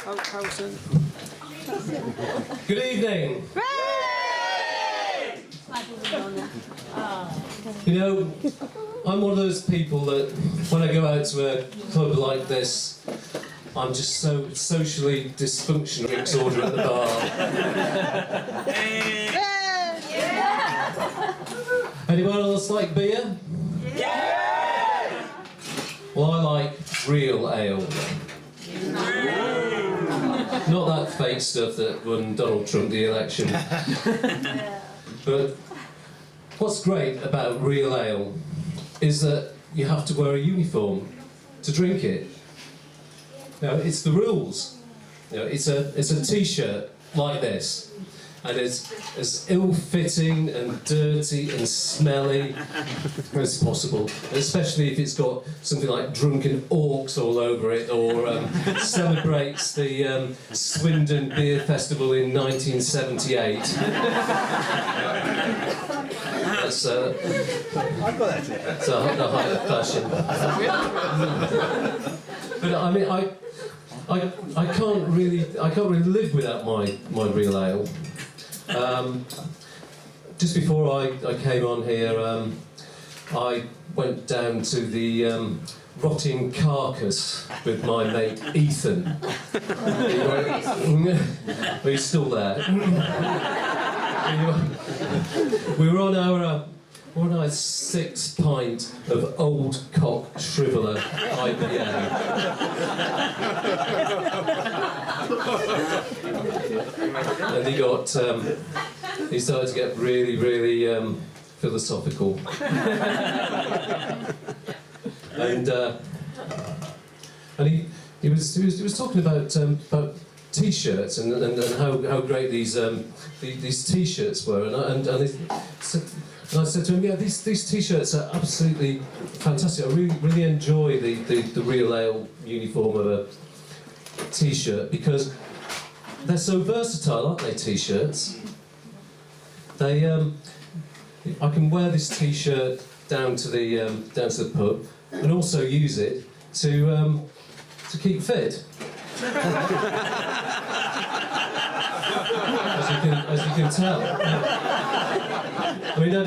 Harrison. Good evening. You know, I'm one of those people that when I go out to a club like this, I'm just so socially dysfunctional. Drinks order at the bar. Anyone else like beer? Yeah! Well, I like real ale. Not that fake stuff that won Donald Trump the election. But what's great about real ale is that you have to wear a uniform to drink it. Now, it's the rules. You know, it's a t-shirt like this. And it's as ill-fitting and dirty and smelly as possible, especially if it's got something like drunken orcs all over it, or celebrates the Swindon Beer Festival in 1978. That's a height of fashion. But I mean, I can't really live without my real ale. Just before I came on here, I went down to the Rotting Carcass with my mate Ethan. He's still there. We were on our 6th pint of Old Cock Shriveler IPA. And he started to get really philosophical. And he was talking about t-shirts and how great these t-shirts were, and I said to him, yeah, these t-shirts are absolutely fantastic. I really enjoy the real ale uniform of a t-shirt because they're so versatile, aren't they? T-shirts. I can wear this t-shirt down to the pub and also use it to keep fit. As you can tell. I mean, I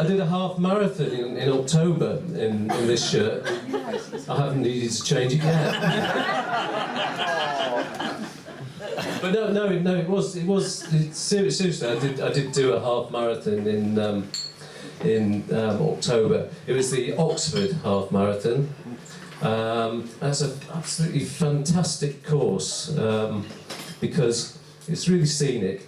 did a half marathon in October in this shirt. I haven't needed to change it yet. But no, it was seriously. I did do a half marathon in October. It was the Oxford half marathon. That's an absolutely fantastic course because it's really scenic.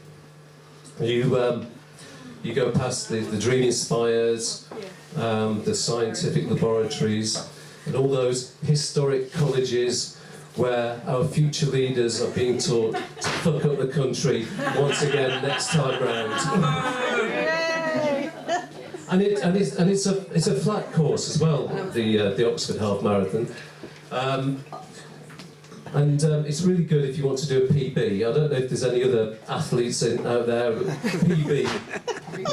You go past the Dreaming Spires, the scientific laboratories, and all those historic colleges where our future leaders are being taught to fuck up the country once again next time round. And it's a flat course as well, the Oxford Half Marathon. And it's really good if you want to do a PB. I don't know if there's any other athletes out there, but PB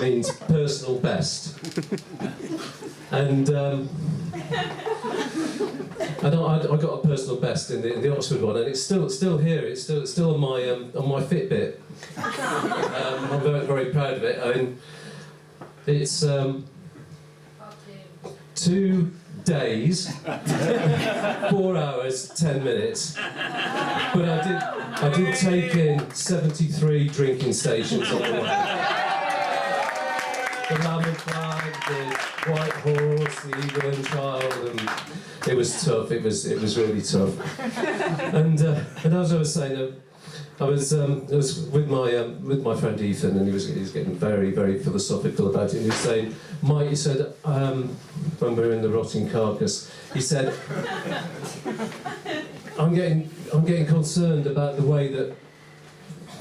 means personal best. And I got a personal best in the Oxford one, and it's still here. It's still on my Fitbit. I'm very proud of it. I mean, it's 2 days, 4 hours, 10 minutes. But I did take in 73 drinking stations on the way. The Lamb and Flag, the White Horse, the Eagle and Child, and it was tough. It was really tough. And as I was saying, I was with my friend Ethan, and he was getting very philosophical about it. And he was saying, Mike, he said, when we were in the Rotting Carcass, he said, I'm getting concerned about the way that,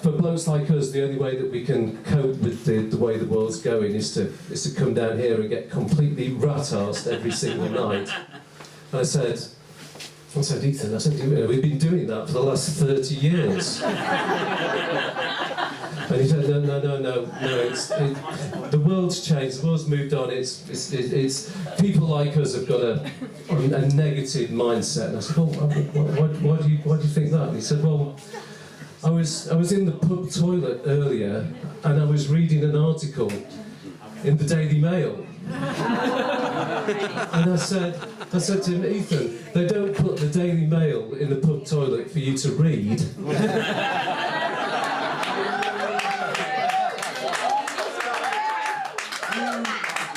for blokes like us, the only way that we can cope with the way the world's going is to come down here and get completely rat-arsed every single night. And I said, Ethan, we've been doing that for the last 30 years. And he said, no, the world's changed, the world's moved on, it's people like us have got a negative mindset. And I said, well, why do you think that? And he said, well, I was in the pub toilet earlier and I was reading an article in the Daily Mail. And I said to him, Ethan, they don't put the Daily Mail in the pub toilet for you to read.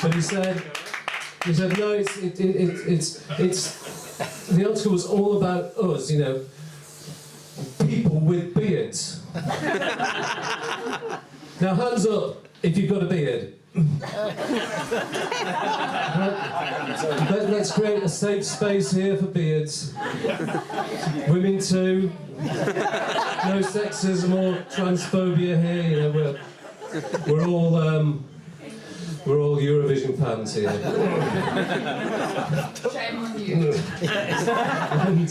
But he said, no, it's the article was all about us, you know, people with beards. Now, hands up if you've got a beard. Let's create a safe space here for beards. Women too. No sexism or transphobia here. You know, we're all Eurovision fans here. Shame on you. And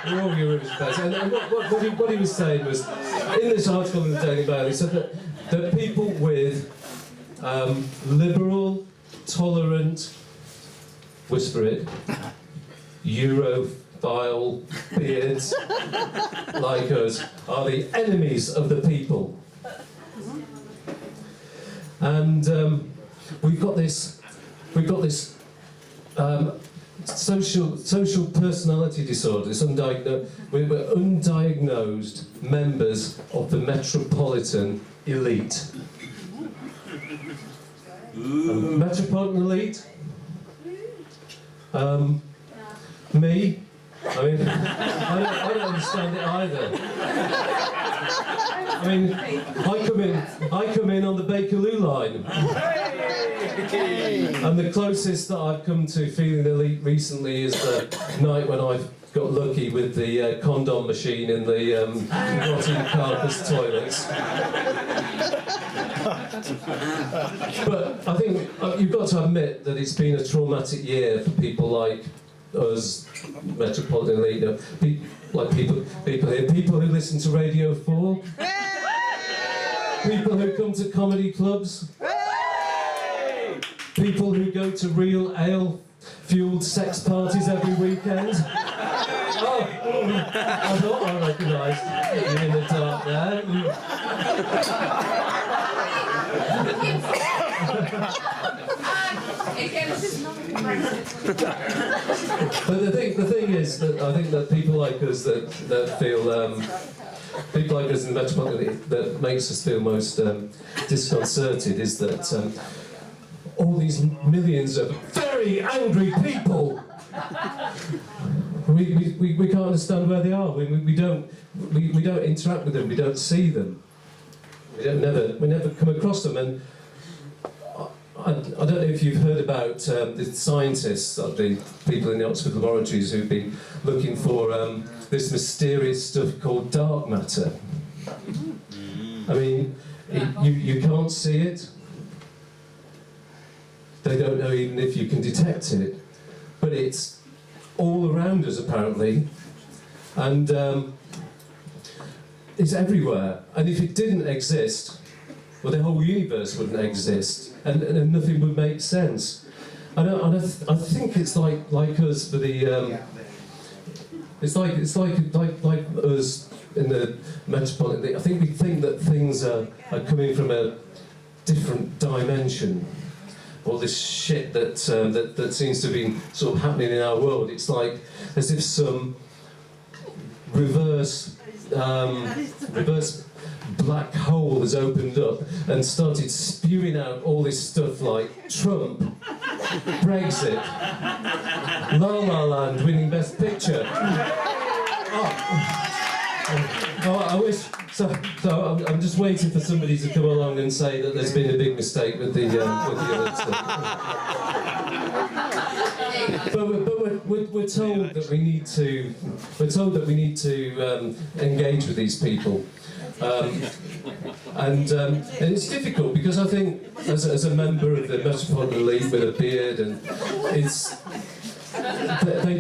we're all Eurovision fans. And what he was saying was, in this article in the Daily Mail, he said that people with liberal, tolerant, whisper it, Europhile beards like us are the enemies of the people. And we've got this social personality disorder. We're undiagnosed members of the metropolitan elite. Metropolitan elite. Me. I mean, I don't understand it either. I mean, I come in on the Bakerloo line. And the closest that I've come to feeling elite recently is the night when I got lucky with the condom machine in the rotting carcass toilets. But I think you've got to admit that it's been a traumatic year for people like us, metropolitan elite, like people here, people who listen to Radio 4, people who come to comedy clubs, people who go to real ale-fueled sex parties every weekend. Oh, I thought I recognised you in the dark there. But the thing is that I think that people like us that feel people like us in the metropolitan that makes us feel most disconcerted is that all these millions of very angry people. We can't understand where they are. We don't interact with them. We don't see them. We never come across them. And I don't know if you've heard about the scientists, the people in the Oxford laboratories who've been looking for this mysterious stuff called dark matter. I mean, you can't see it. They don't know even if you can detect it, but it's all around us apparently, and it's everywhere. And if it didn't exist, well, the whole universe wouldn't exist, and nothing would make sense. I think it's like us for the. It's like us in the metropolitan. I think we think that things are coming from a different dimension. All this shit that seems to be sort of happening in our world. It's like as if some reverse black hole has opened up and started spewing out all this stuff like Trump, Brexit, La La Land winning Best Picture. I wish. So I'm just waiting for somebody to come along and say that there's been a big mistake with the other stuff. But we're told that we need to. We're told that we need to engage with these people, and it's difficult because I think as a member of the metropolitan elite with a beard, and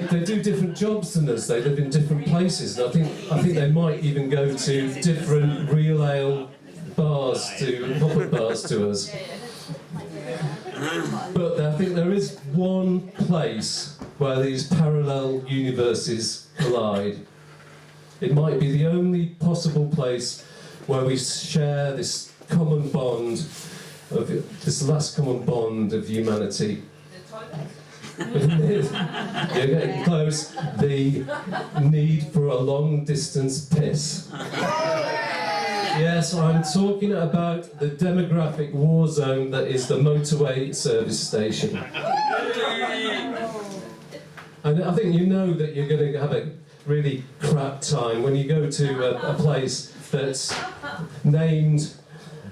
they do different jobs than us. They live in different places, and I think they might even go to different real ale bars to pop-up bars to us. But I think there is one place where these parallel universes collide. It might be the only possible place where we share this common bond of this last common bond of humanity. You're getting close. The need for a long-distance piss. Yes, I'm talking about the demographic war zone that is the motorway service station. And I think you know that you're going to have a really crap time when you go to a place that's named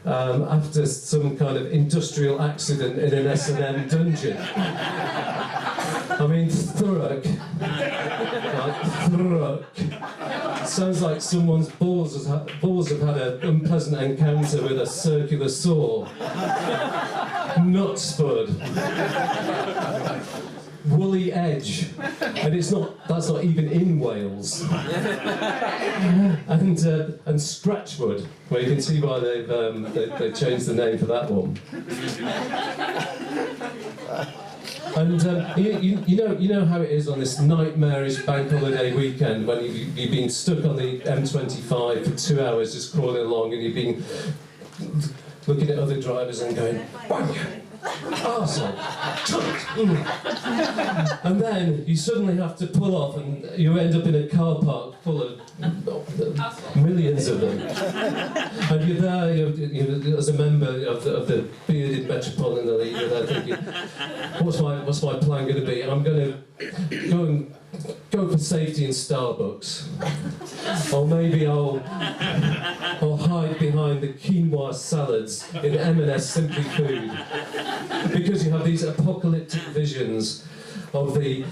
after some kind of industrial accident in an S&M dungeon. I mean, Thurrock. Like, Thurrock. Sounds like someone's balls have had an unpleasant encounter with a circular saw. Knutsford. Woolly Edge, and that's not even in Wales. And Scratchwood, where you can see why they've changed the name for that one. And you know how it is on this nightmarish bank holiday weekend when you've been stuck on the M25 for 2 hours just crawling along, and you've been looking at other drivers and going, wank! Arsehole. And then you suddenly have to pull off and you end up in a car park full of millions of them. And you're there, you're as a member of the bearded Metropolitan Elite, you're there thinking, what's my plan going to be? I'm going to go for safety in Starbucks. Or maybe I'll hide behind the quinoa salads in M&S Simply Food. Because you have these apocalyptic visions of the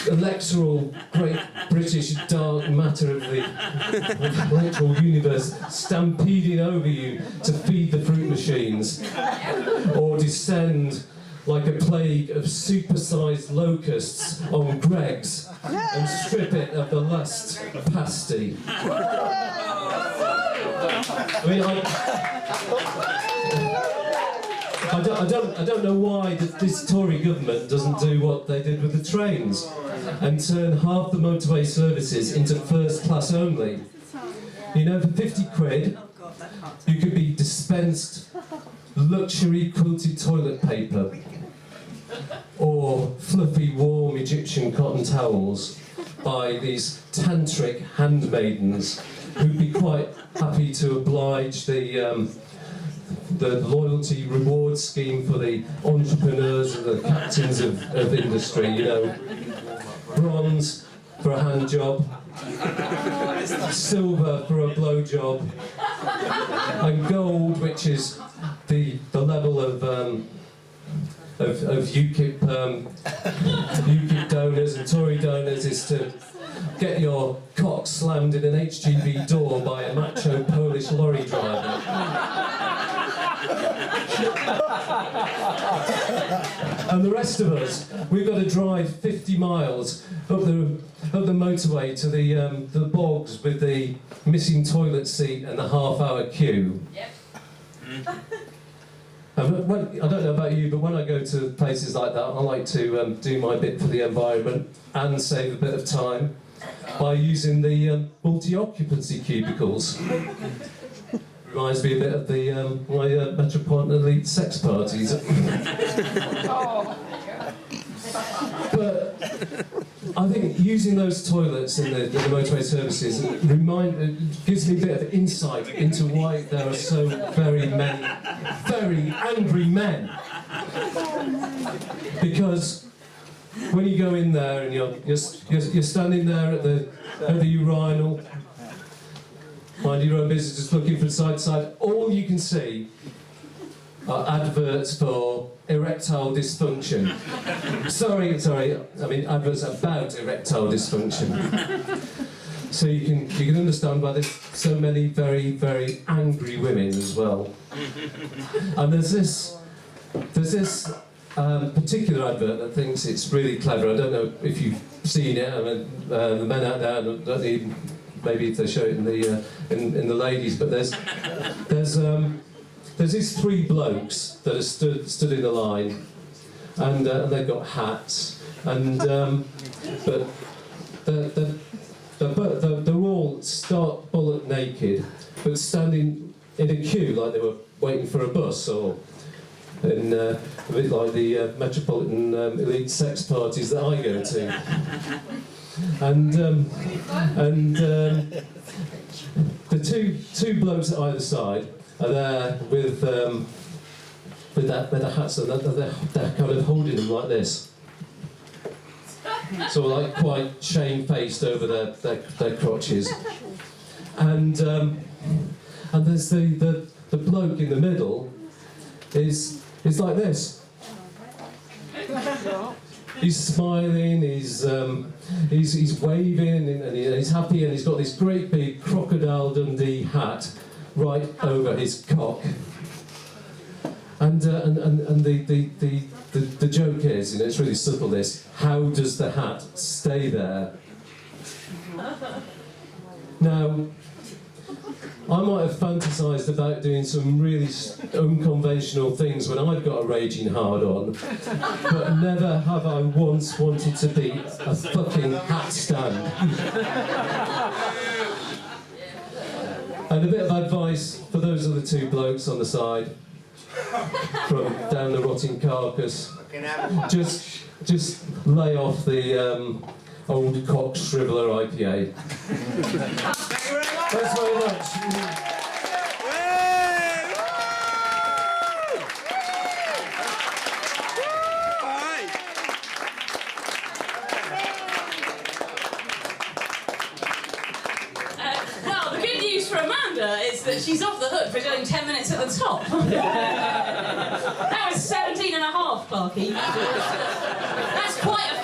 electoral great British dark matter of the electoral universe stampeding over you to feed the fruit machines, or descend like a plague of supersized locusts on Greggs and strip it of the last pasty. I mean, I don't know why this Tory government doesn't do what they did with the trains and turn half the motorway services into first class only. You know, for 50 quid, you could be dispensed luxury quilted toilet paper or fluffy warm Egyptian cotton towels by these tantric handmaidens who'd be quite happy to oblige the loyalty reward scheme for the entrepreneurs and the captains of industry, you know. Bronze for a hand job, silver for a blow job, and gold, which is the level of UKIP donors and Tory donors, is to get your cock slammed in an HGV door by a macho Polish lorry driver. And the rest of us, we've got to drive 50 miles up the motorway to the bogs with the missing toilet seat and the half-hour queue. Yep. I don't know about you, but when I go to places like that, I like to do my bit for the environment and save a bit of time by using the multi-occupancy cubicles. Reminds me a bit of the my Metropolitan Elite sex parties. But I think using those toilets in the motorway services gives me a bit of insight into why there are so very many very angry men. Because when you go in there and you're standing there at the urinal, mind your own business, just looking from side to side, all you can see are adverts for erectile dysfunction. Sorry, I mean adverts about erectile dysfunction. So you can understand why there's so many very, very angry women as well. And there's this particular advert that thinks it's really clever. I don't know if you've seen it. I mean, the men out there don't even, maybe if they show it in the ladies. But there's these three blokes that are stood in a line, and they've got hats, and but they're all stark bullet naked, but standing in a queue like they were waiting for a bus, or in a bit like the metropolitan elite sex parties that I go to. And the two blokes at either side are there with their hats, and they're kind of holding them like this. So like quite shamefaced over their crotches. And there's the bloke in the middle is like this. He's smiling, he's waving, and he's happy, and he's got this great big Crocodile Dundee hat right over his cock. And the joke is, it's really simple. This: how does the hat stay there? Now, I might have fantasised about doing some really unconventional things when I've got a raging hard-on, but never have I once wanted to be a fucking hat stand. And a bit of advice for those other two blokes on the side, from down the rotting carcass: just lay off the old cock shriveler IPA. Thanks very much. Well, the good news for Amanda is that she's off the hook for doing 10 minutes at the top. That was 17 and a half, Clarky. That's quite a